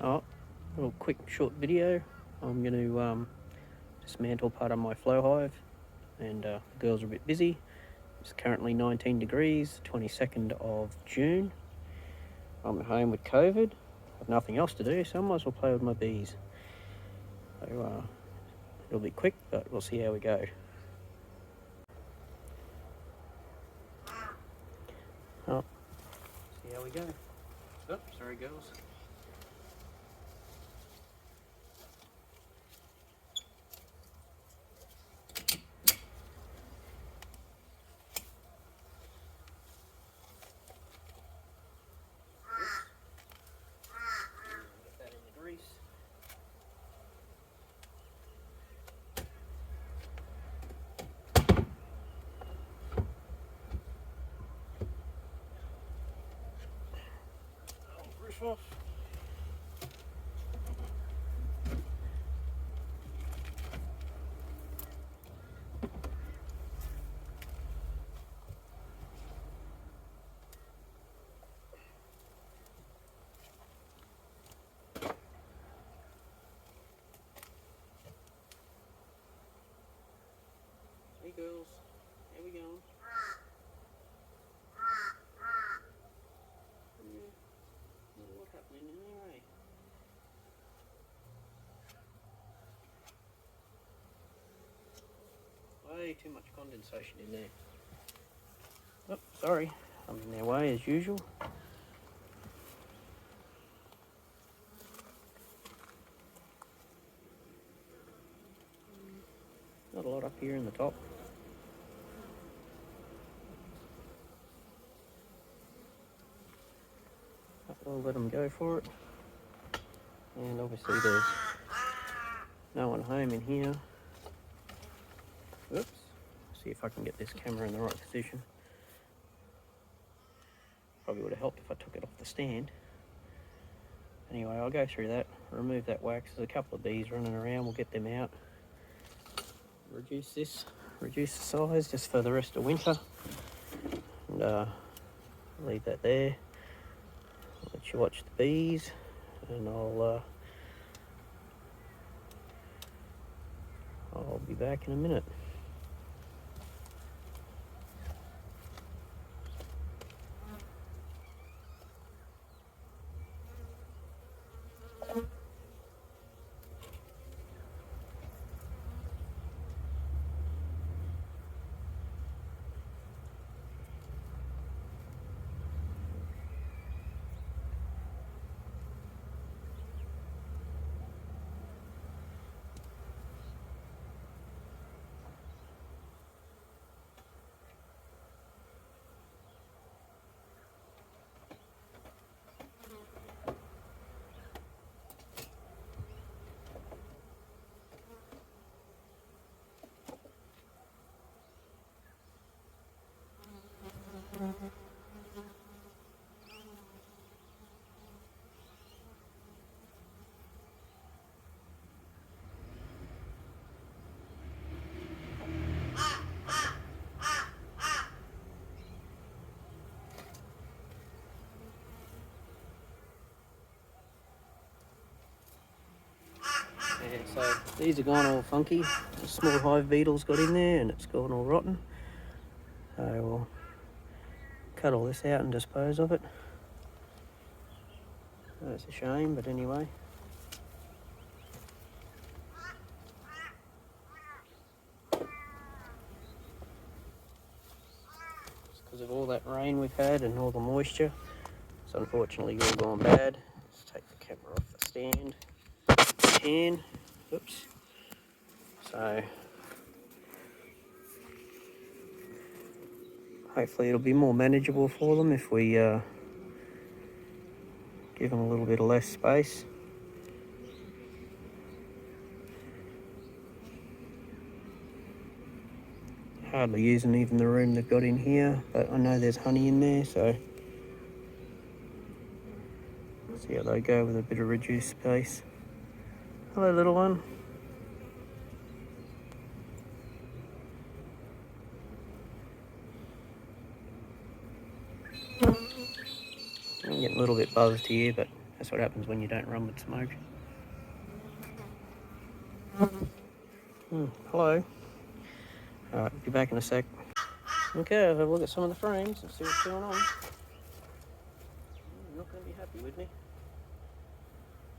Oh, little quick short video. I'm going to dismantle part of my flow hive, and the girls are a bit busy. It's currently 19 degrees, 22nd of June. I'm at home with COVID. I've nothing else to do, so I might as well play with my bees. So it'll be quick, but we'll see how we go. Oh, see how we go. Oh, sorry girls. Get that in the grease. Roof off. Hey girls, how we going? What's happening in there, eh? Way too much condensation in there. Oh, sorry, I'm in their way as usual. Not a lot up here in the top. We'll let them go for it. And obviously there's no one home in here. Oops. See if I can get this camera in the right position. Probably would have helped if I took it off the stand. Anyway, I'll go through that, remove that wax. There's a couple of bees running around, we'll get them out. Reduce the size just for the rest of winter. And leave that there. I'll let you watch the bees, and I'll be back in a minute. Yeah, so these are gone all funky. The small hive beetles got in there and it's gone all rotten. So we'll cut all this out and dispose of it. That's a shame, but anyway. It's because of all that rain we've had and all the moisture. It's unfortunately all gone bad. Let's take the camera off the stand. Can. Oops. So hopefully it'll be more manageable for them if we give them a little bit of less space. Hardly using even the room they've got in here, but I know there's honey in there, so see how they go with a bit of reduced space. Hello, little one. I'm getting a little bit buzzed here, but That's what happens when you don't run with smoke. Hello. Alright, be back in a sec. Okay, I'll have a look at some of the frames and see what's going on. You're not going to be happy with me.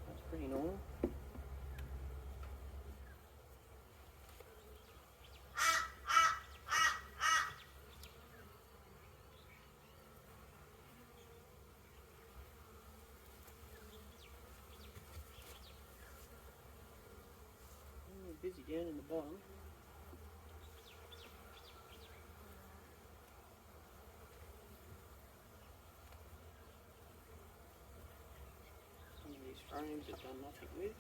That's pretty normal. Busy down in the bottom. Some of these frames have done nothing with.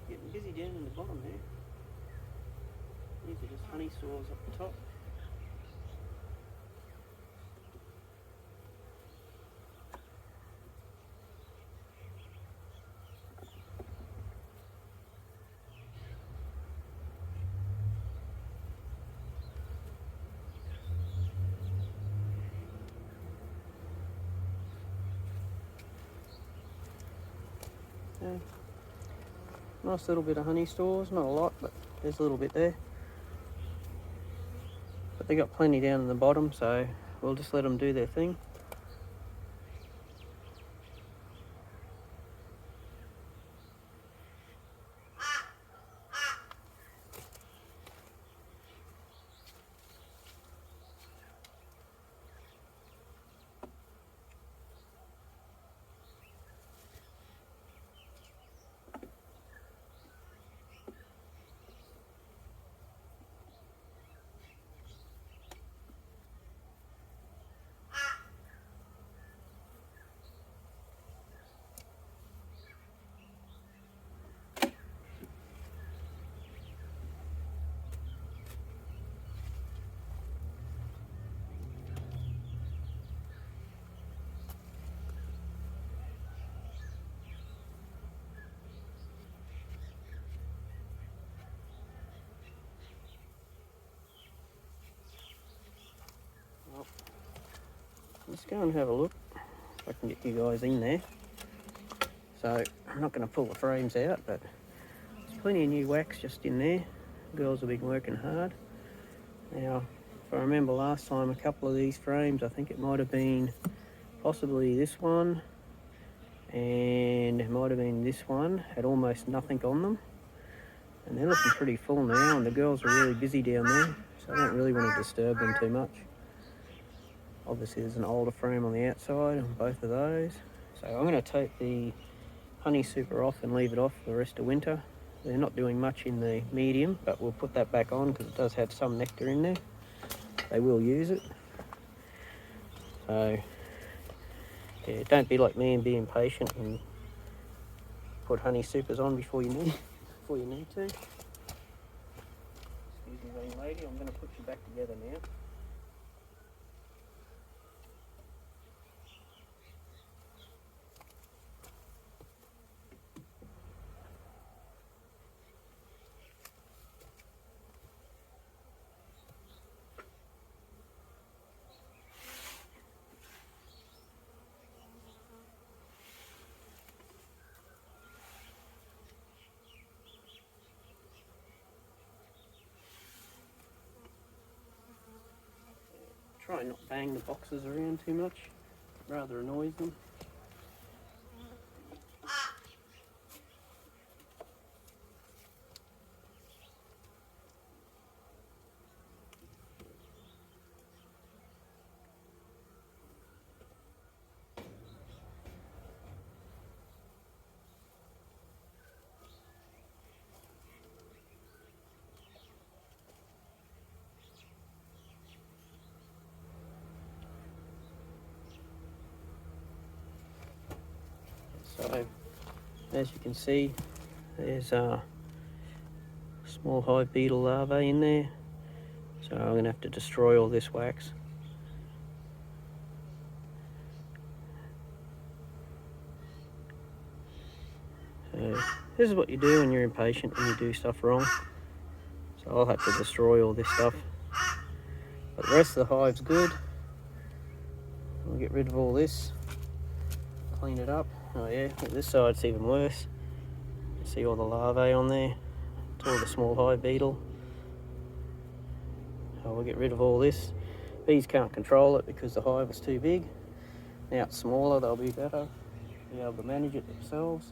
Getting busy down in the bottom here. These are just honey saws up the top. Yeah. Nice little bit of honey stores, not a lot, but there's a little bit there. But they got plenty down in the bottom, so we'll just let them do their thing. Let's go and have a look if I can get you guys in there. So I'm not going to pull the frames out, but there's plenty of new wax just in there. Girls have been working hard. Now, if I remember last time, a couple of these frames, I think it might have been possibly this one, and it might have been this one, had almost nothing on them. And they're looking pretty full now, and the girls are really busy down there, so I don't really want to disturb them too much. Obviously there's an older frame on the outside on both of those. So I'm going to take the honey super off and leave it off for the rest of winter. They're not doing much in the medium, but we'll put that back on because it does have some nectar in there. They will use it. So yeah, don't be like me and be impatient and put honey supers on before you need to. Excuse me, young lady, I'm going to put you back together now. Try and not bang the boxes around too much, rather annoys them. As you can see, there's a small hive beetle larvae in there, so I'm going to have to destroy all this wax. So this is what you do when you're impatient and you do stuff wrong. So I'll have to destroy all this stuff. But the rest of the hive's good. I'll get rid of all this, clean it up. Oh yeah, this side's even worse. You see all the larvae on there? It's all the small hive beetle. So we'll get rid of all this. Bees can't control it because the hive is too big. Now it's smaller, they'll be better, be able to manage it themselves.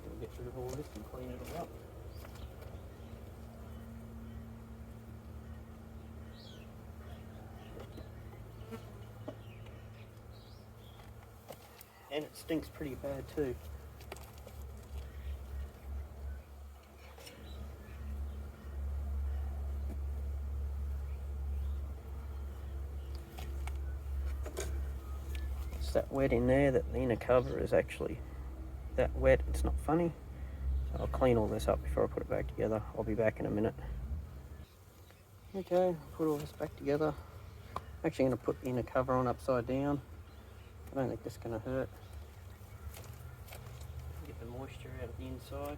We'll get rid of all this and clean it all up. And it stinks pretty bad too. It's that wet in there that the inner cover is actually that wet, it's not funny. So I'll clean all this up before I put it back together. I'll be back in a minute. Okay, put all this back together. I'm actually going to put the inner cover on upside down. I don't think this is going to hurt. Get the moisture out of the inside.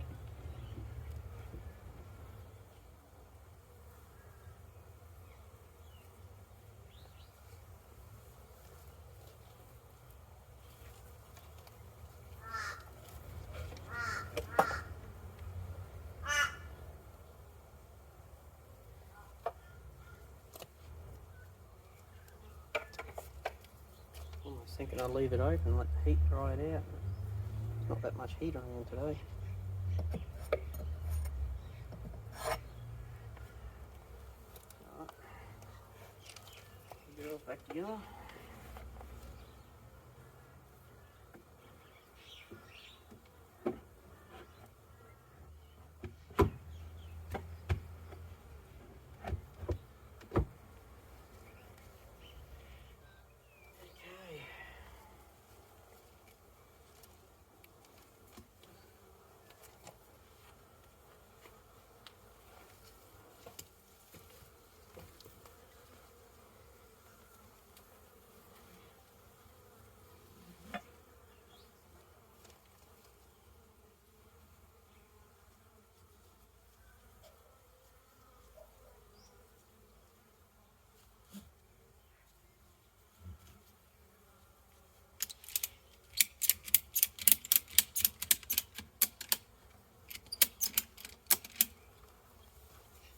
I was thinking I'd leave it open and let the heat dry it out. There's not that much heat around today. Alright. Get it all back together.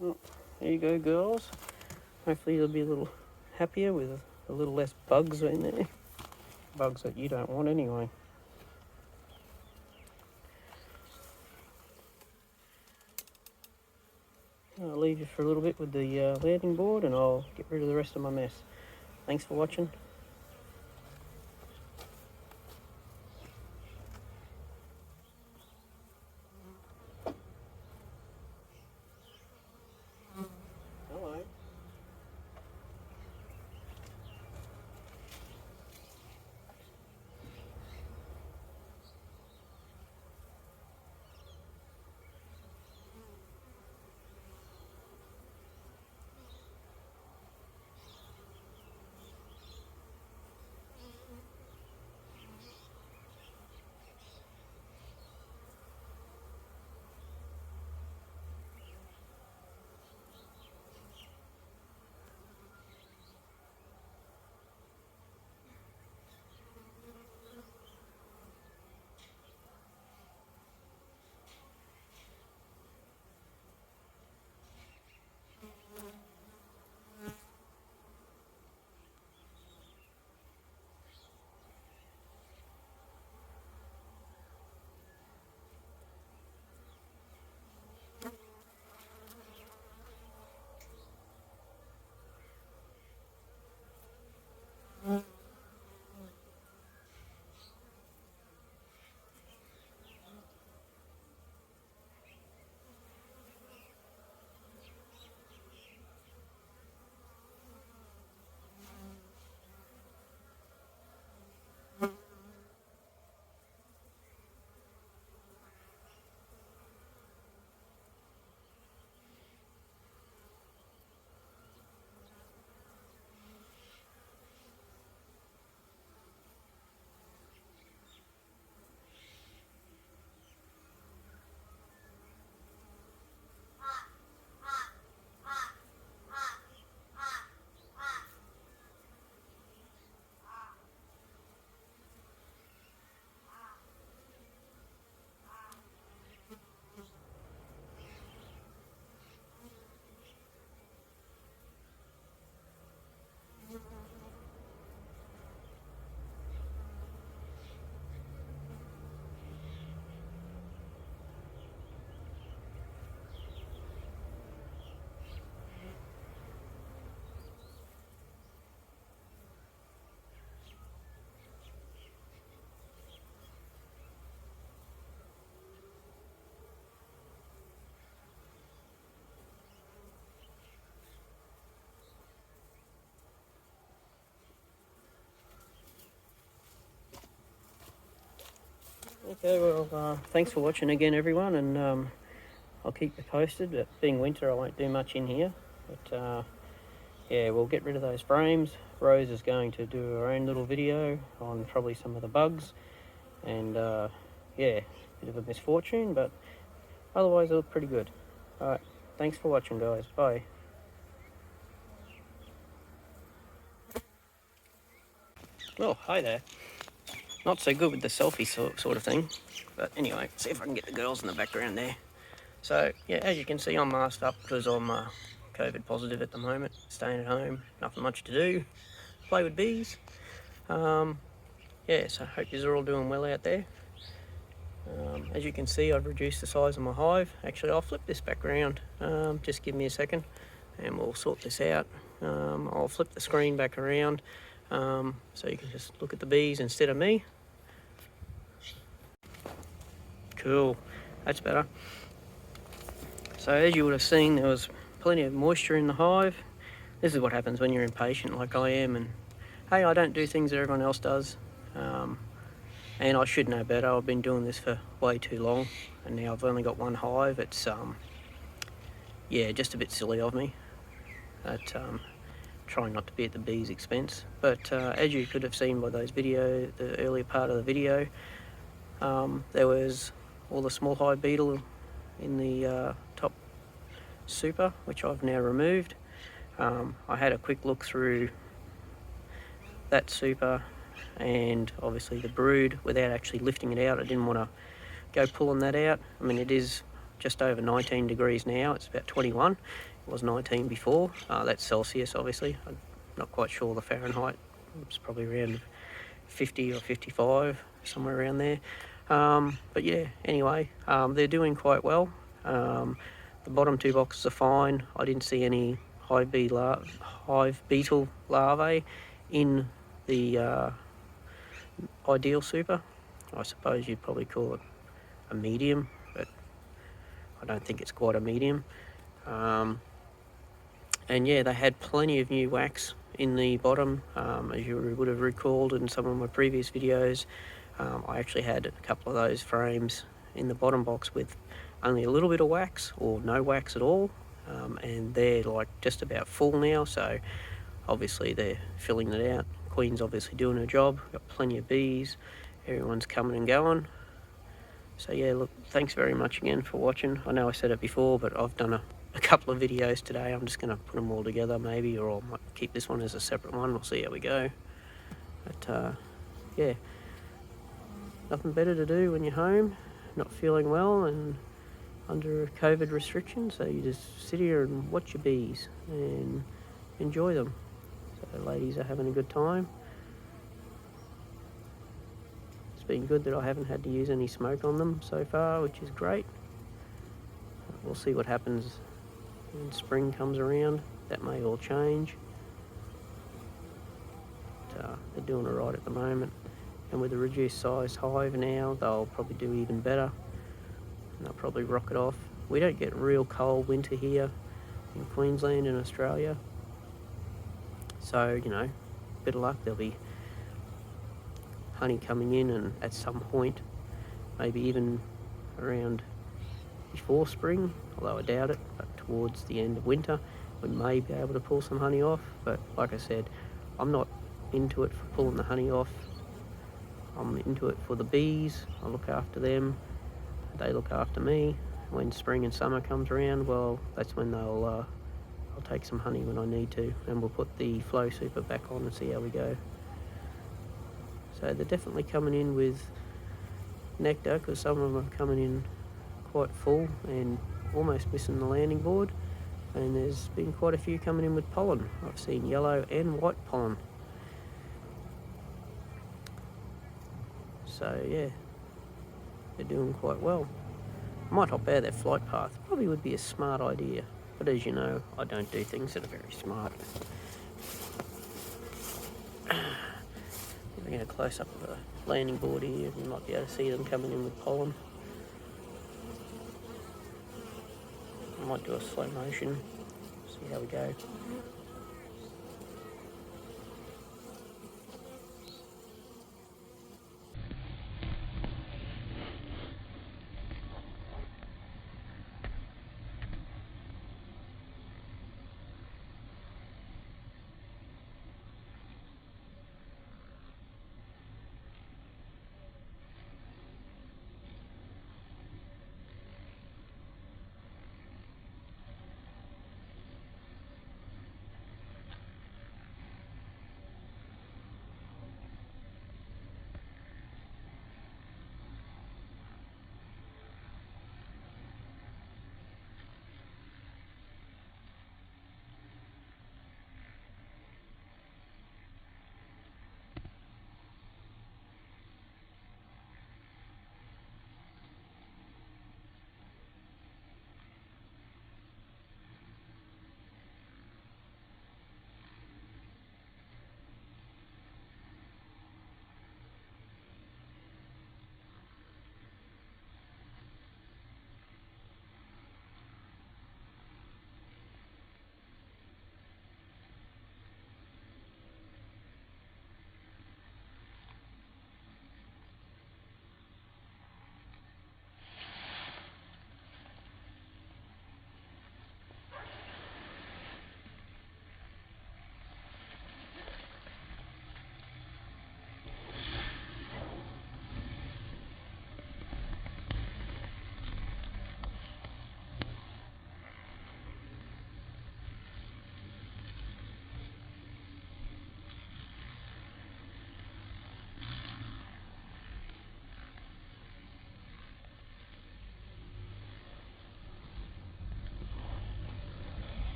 Well, there you go, girls. Hopefully you'll be a little happier with a little less bugs in there. Bugs that you don't want anyway. I'll leave you for a little bit with the landing board and I'll get rid of the rest of my mess. Thanks for watching. Hello. Okay, well, thanks for watching again, everyone, and I'll keep you posted. But being winter, I won't do much in here. But yeah, we'll get rid of those frames. Rose is going to do her own little video on probably some of the bugs, and yeah, bit of a misfortune, but otherwise it looked pretty good. Alright, thanks for watching, guys. Bye. Well, hi there. Not so good with the selfie sort of thing, but anyway, see if I can get the girls in the background there. So yeah, as you can see, I'm masked up because I'm COVID positive at the moment, staying at home, nothing much to do, play with bees. Yeah, so I hope you're all doing well out there. As you can see, I've reduced the size of my hive. Actually, I'll flip this back around. Just give me a second and we'll sort this out. I'll flip the screen back around so you can just look at the bees instead of me. Cool, that's better. So as you would have seen, there was plenty of moisture in the hive. This is what happens when you're impatient like I am, and hey, I don't do things that everyone else does. And I should know better. I've been doing this for way too long, and now I've only got one hive. It's yeah, just a bit silly of me. But trying not to be at the bees' expense. But as you could have seen by those the earlier part of the video, there was all the small hive beetle in the top super, which I've now removed. I had a quick look through that super and obviously the brood without actually lifting it out. I didn't want to go pulling that out. I mean, it is just over 19 degrees now. It's about 21. It was 19 before. That's Celsius, obviously. I'm not quite sure the Fahrenheit. It's probably around 50 or 55, somewhere around there. But yeah, anyway, they're doing quite well. The bottom two boxes are fine. I didn't see any hive beetle larvae in the ideal super. I suppose you'd probably call it a medium, but I don't think it's quite a medium. And yeah, they had plenty of new wax in the bottom. As you would have recalled in some of my previous videos, I actually had a couple of those frames in the bottom box with only a little bit of wax or no wax at all, and they're like just about full now, so obviously they're filling it out. Queen's obviously doing her job, got plenty of bees, everyone's coming and going. So yeah, look, thanks very much again for watching. I know I said it before, but I've done a couple of videos today. I'm just going to put them all together maybe, or I might keep this one as a separate one. We'll see how we go. But yeah, nothing better to do when you're home, not feeling well and under COVID restrictions, so you just sit here and watch your bees and enjoy them. So the ladies are having a good time. It's been good that I haven't had to use any smoke on them so far, which is great. We'll see what happens when spring comes around. That may all change. But, they're doing all right at the moment, and with a reduced size hive now, they'll probably do even better. And they'll probably rock it off. We don't get real cold winter here in Queensland and Australia, so you know, bit of luck, there'll be honey coming in, and at some point, maybe even around before spring, although I doubt it, but towards the end of winter, we may be able to pull some honey off. But like I said, I'm not into it for pulling the honey off. I'm into it for the bees. I look after them, they look after me. When spring and summer comes around, well, that's when I'll take some honey when I need to, and we'll put the flow super back on and see how we go. So they're definitely coming in with nectar, because some of them are coming in quite full and almost missing the landing board, and there's been quite a few coming in with pollen. I've seen yellow and white pollen. So yeah, they're doing quite well. I might hop out of that flight path. Probably would be a smart idea, but as you know, I don't do things that are very smart. We're going to close up the landing board here. You might be able to see them coming in with pollen. I might do a slow motion, see how we go.